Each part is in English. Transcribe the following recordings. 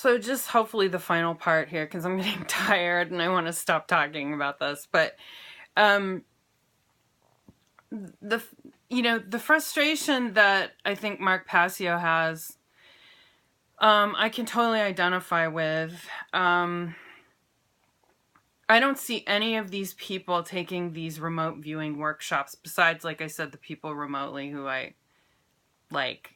So just hopefully the final part here, because I'm getting tired and I want to stop talking about this. But the the frustration that I think Mark Passio has, I can totally identify with. I don't see any of these people taking these remote viewing workshops, besides, like I said, the people remotely who I like.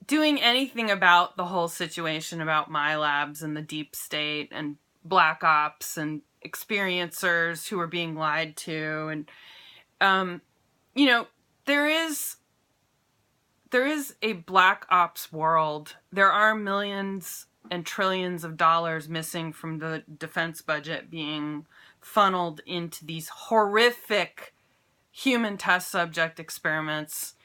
Doing anything about the whole situation about MyLabs and the deep state and black ops and experiencers who are being lied to. And, there is a black ops world. There are millions and trillions of dollars missing from the defense budget being funneled into these horrific human test subject experiments.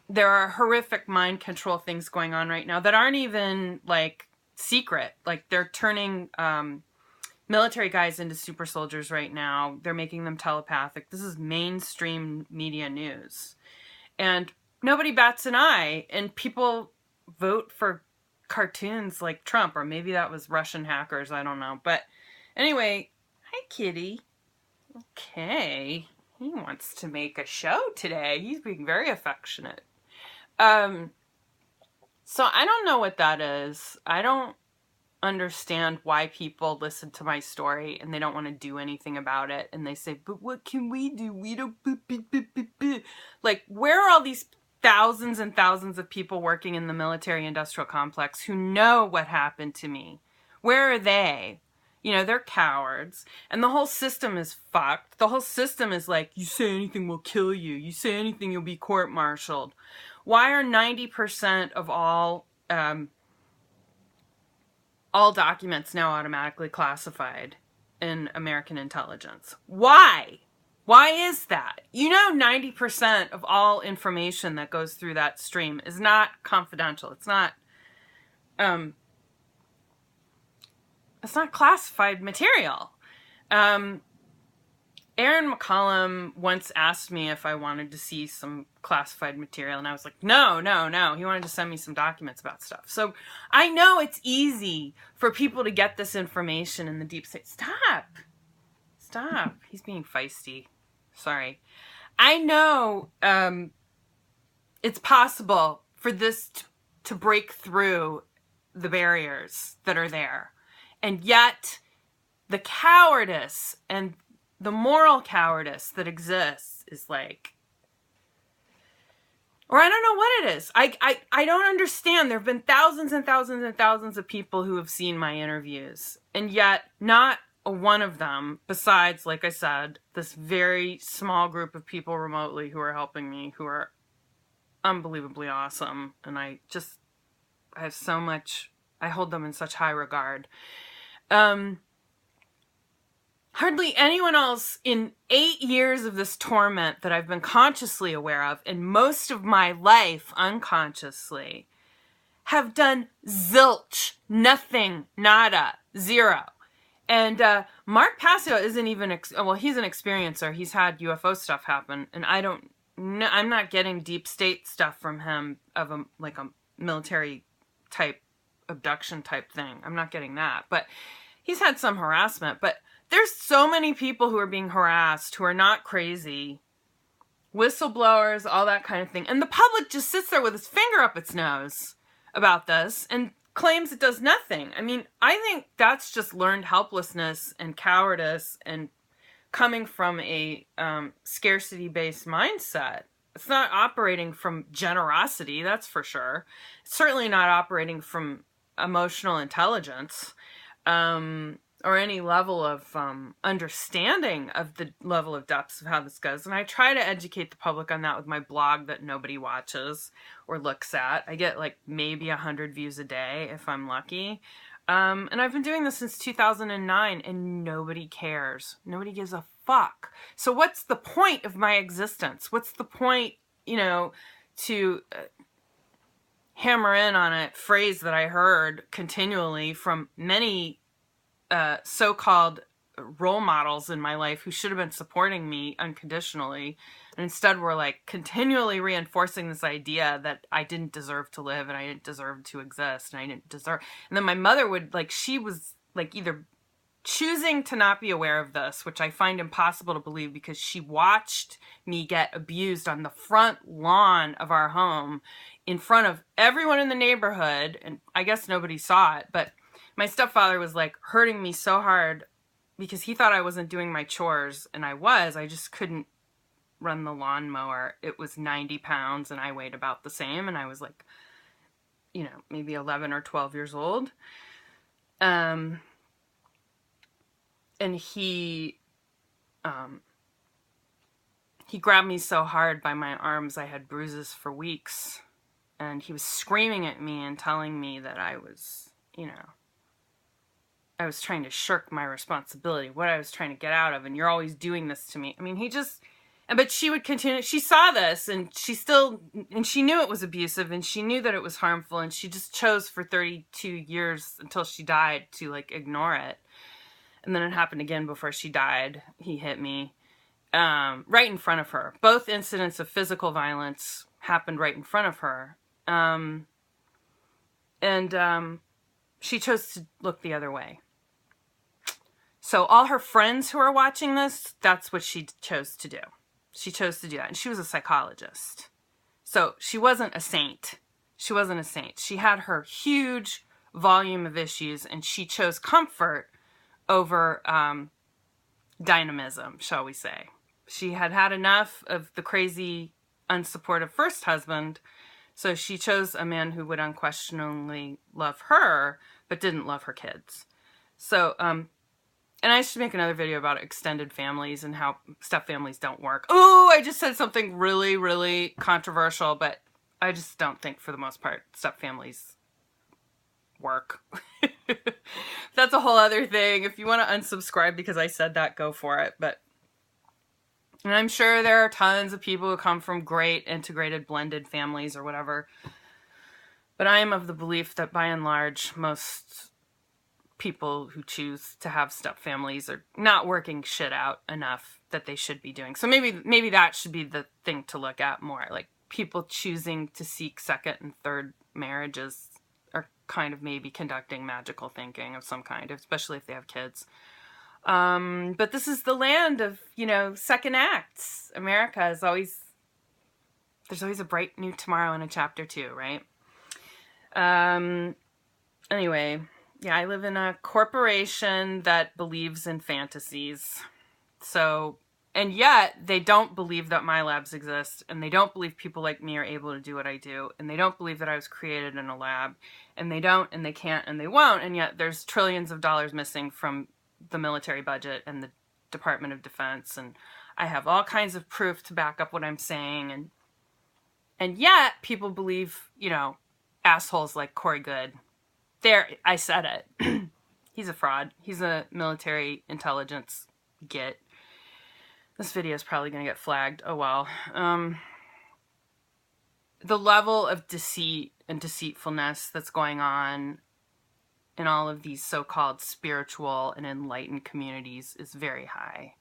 There are horrific mind control things going on right now that aren't even like secret. Like they're turning military guys into super soldiers right now. They're making them telepathic. This is mainstream media news. And nobody bats an eye. And people vote for cartoons like Trump, or maybe that was Russian hackers. I don't know. But anyway, hi, Kitty. Okay. He wants to make a show today. He's being very affectionate. So I don't know what that is. I don't understand why people listen to my story and they don't want to do anything about it. And they say, but what can we do? We don't... Like, where are all these thousands and thousands of people working in the military-industrial complex who know what happened to me? Where are they? They're cowards. And the whole system is fucked. The whole system is like, you say anything, we'll kill you. You say anything, you'll be court-martialed. Why are 90% of all documents now automatically classified in American intelligence? Why? Why is that? 90% of all information that goes through that stream is not confidential. It's not classified material. Aaron McCollum once asked me if I wanted to see some classified material, and I was like, no. He wanted to send me some documents about stuff. So I know it's easy for people to get this information in the deep state. Stop. He's being feisty. Sorry. I know it's possible for this to break through the barriers that are there. And yet, the cowardice and the moral cowardice that exists is like, or I don't know what it is. I don't understand. There have been thousands and thousands and thousands of people who have seen my interviews, and yet not one of them, besides, like I said, this very small group of people remotely who are helping me, who are unbelievably awesome. And I have so much, I hold them in such high regard. Hardly anyone else in 8 years of this torment that I've been consciously aware of, and most of my life unconsciously, have done zilch, nothing, nada, zero. And Mark Passio isn't even, he's an experiencer. He's had UFO stuff happen, and I'm not getting deep state stuff from him of a military type abduction type thing. I'm not getting that, but he's had some harassment. But there's so many people who are being harassed who are not crazy, whistleblowers, all that kind of thing. And the public just sits there with his finger up its nose about this and claims it does nothing. I mean, I think that's just learned helplessness and cowardice and coming from a scarcity-based mindset. It's not operating from generosity, that's for sure. It's certainly not operating from emotional intelligence. Or any level of understanding of the level of depths of how this goes. And I try to educate the public on that with my blog that nobody watches or looks at. I get maybe 100 views a day if I'm lucky. And I've been doing this since 2009 and nobody cares. Nobody gives a fuck. So what's the point of my existence? What's the point, to hammer in on a phrase that I heard continually from many so-called role models in my life who should have been supporting me unconditionally, and instead were like continually reinforcing this idea that I didn't deserve to live and I didn't deserve to exist and I didn't deserve. And then my mother would, like, she was like either choosing to not be aware of this, which I find impossible to believe, because she watched me get abused on the front lawn of our home in front of everyone in the neighborhood. And I guess nobody saw it, but my stepfather was like hurting me so hard because he thought I wasn't doing my chores, and I just couldn't run the lawnmower. It was 90 pounds and I weighed about the same, and I was like, maybe 11 or 12 years old. And he grabbed me so hard by my arms I had bruises for weeks, and he was screaming at me and telling me that I was trying to shirk my responsibility, what I was trying to get out of, and you're always doing this to me. I mean, but she would continue. She saw this, and she knew it was abusive, and she knew that it was harmful, and she just chose for 32 years until she died to like ignore it. And then it happened again before she died. He hit me right in front of her. Both incidents of physical violence happened right in front of her. She chose to look the other way. So all her friends who are watching this, that's what she chose to do. She chose to do that. And she was a psychologist. So she wasn't a saint. She wasn't a saint. She had her huge volume of issues, and she chose comfort over dynamism, shall we say. She had had enough of the crazy, unsupportive first husband, so she chose a man who would unquestionably love her, but didn't love her kids. So, and I should make another video about extended families and how step families don't work. Oh, I just said something really, really controversial, but I just don't think, for the most part, step families work. That's a whole other thing. If you want to unsubscribe because I said that, go for it. And I'm sure there are tons of people who come from great integrated blended families or whatever. But I am of the belief that by and large, most people who choose to have step families are not working shit out enough that they should be doing. So maybe that should be the thing to look at more. Like, people choosing to seek second and third marriages are kind of maybe conducting magical thinking of some kind, especially if they have kids. But this is the land of, second acts. America is there's always a bright new tomorrow in a chapter 2, right? Anyway, yeah, I live in a corporation that believes in fantasies. So, and yet they don't believe that my labs exist, and they don't believe people like me are able to do what I do, and they don't believe that I was created in a lab, and they don't, and they can't, and they won't, and yet there's trillions of dollars missing from the military budget and the Department of Defense, and I have all kinds of proof to back up what I'm saying, and yet people believe, assholes like Corey Goode. There, I said it. He's a fraud. He's a military intelligence git. This video is probably going to get flagged. Oh well. The level of deceit and deceitfulness that's going on in all of these so-called spiritual and enlightened communities is very high.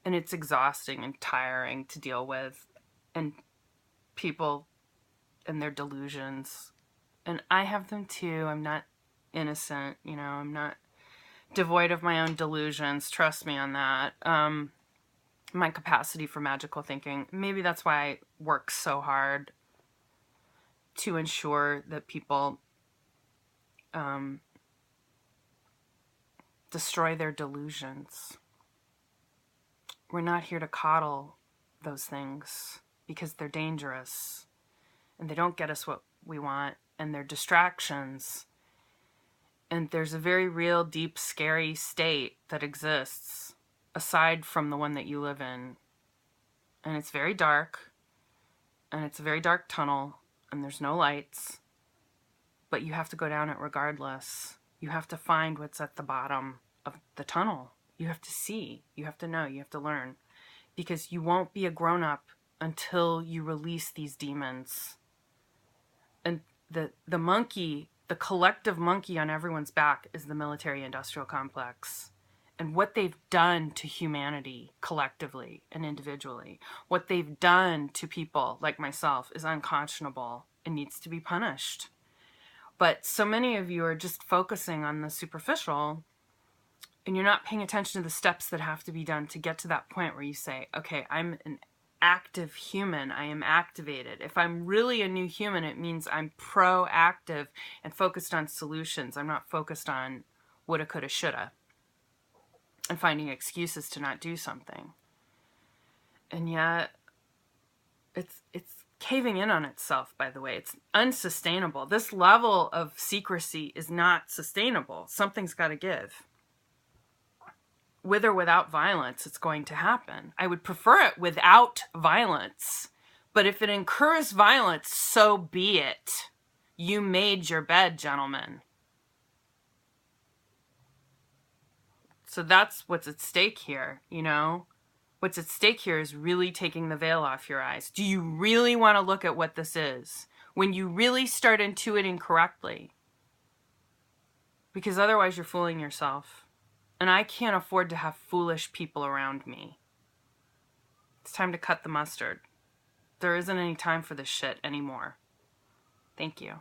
And it's exhausting and tiring to deal with. And people and their delusions. And I have them too. I'm not innocent, I'm not devoid of my own delusions. Trust me on that. My capacity for magical thinking. Maybe that's why I work so hard to ensure that people destroy their delusions. We're not here to coddle those things because they're dangerous and they don't get us what we want, and they're distractions. And there's a very real, deep, scary state that exists aside from the one that you live in. And it's very dark, and it's a very dark tunnel, and there's no lights, but you have to go down it regardless. You have to find what's at the bottom of the tunnel. You have to see, you have to know, you have to learn, because you won't be a grown-up until you release these demons. And the monkey, the collective monkey on everyone's back is the military-industrial complex. and what they've done to humanity collectively and individually. What they've done to people like myself is unconscionable and needs to be punished. But so many of you are just focusing on the superficial, and you're not paying attention to the steps that have to be done to get to that point where you say, okay, I'm an active human. I am activated. If I'm really a new human, it means I'm proactive and focused on solutions. I'm not focused on woulda, coulda, shoulda and finding excuses to not do something. And yet it's caving in on itself, by the way. It's unsustainable. This level of secrecy is not sustainable. Something's got to give. With or without violence, it's going to happen. I would prefer it without violence. But if it incurs violence, so be it. You made your bed, gentlemen. So that's what's at stake here, you know? What's at stake here is really taking the veil off your eyes. Do you really want to look at what this is? When you really start intuiting correctly. Because otherwise you're fooling yourself. And I can't afford to have foolish people around me. It's time to cut the mustard. There isn't any time for this shit anymore. Thank you.